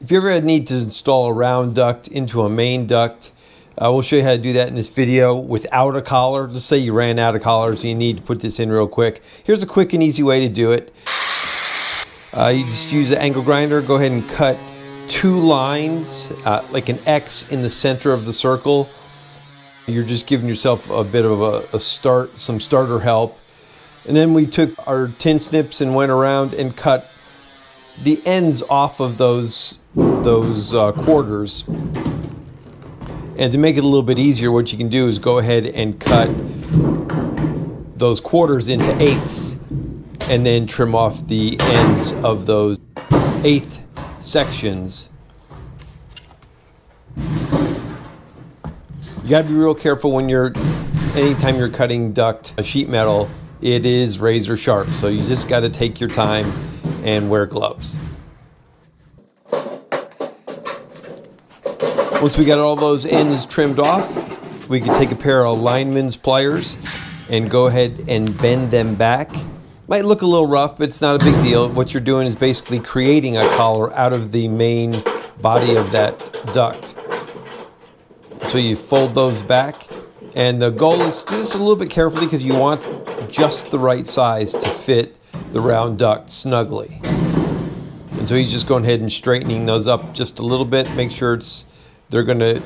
If you ever need to install a round duct into a main duct, we'll show you how to do that in this video without a collar. Let's say you ran out of collars and you need to put this in real quick. Here's a quick and easy way to do it. You just use an angle grinder, go ahead and cut 2 lines, like an X in the center of the circle. You're just giving yourself a bit of a start, some starter help. And then we took our tin snips and went around and cut the ends off of those quarters. And to make it a little bit easier, what you can do is go ahead and cut those quarters into eighths and then trim off the ends of those eighth sections. You gotta be real careful when anytime you're cutting duct sheet metal. It is razor sharp, so you just got to take your time and wear gloves. Once we got all those ends trimmed off, we can take a pair of Lineman's pliers and go ahead and bend them back. Might look a little rough, but it's not a big deal. What you're doing is basically creating a collar out of the main body of that duct. So you fold those back. And the goal is just a little bit carefully because you want just the right size to fit the round duct snugly. And so he's just going ahead and straightening those up just a little bit. Make sure they're going to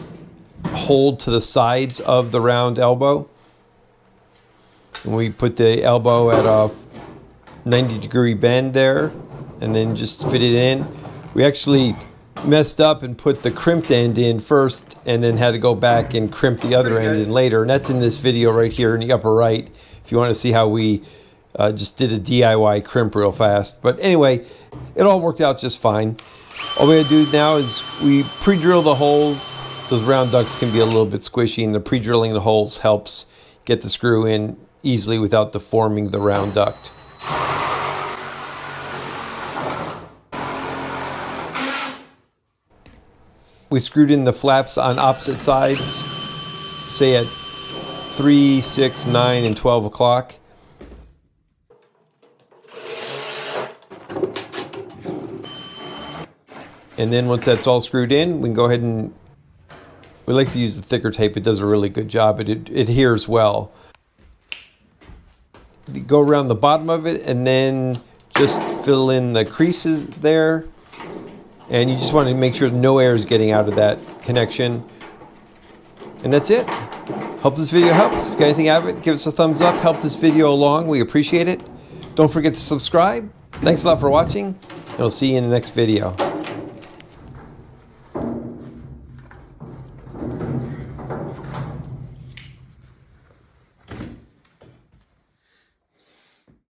hold to the sides of the round elbow. And we put the elbow at a 90-degree bend there and then just fit it in. We actually messed up and put the crimped end in first and then had to go back and crimp the other end in later, and that's in this video right here in the upper right if you want to see how we just did a DIY crimp real fast. But anyway, it all worked out just fine. All we gotta do now is we pre-drill the holes. Those round ducts can be a little bit squishy, and the pre-drilling the holes helps get the screw in easily without deforming the round duct. We screwed in the flaps on opposite sides, say at 3, 6, 9, and 12 o'clock. And then once that's all screwed in, we can go ahead and, we like to use the thicker tape. It does a really good job. It adheres well. You go around the bottom of it and then just fill in the creases there. And you just want to make sure no air is getting out of that connection. And that's it. Hope this video helps. If you got anything out of it, give us a thumbs up. Help this video along. We appreciate it. Don't forget to subscribe. Thanks a lot for watching, and we'll see you in the next video.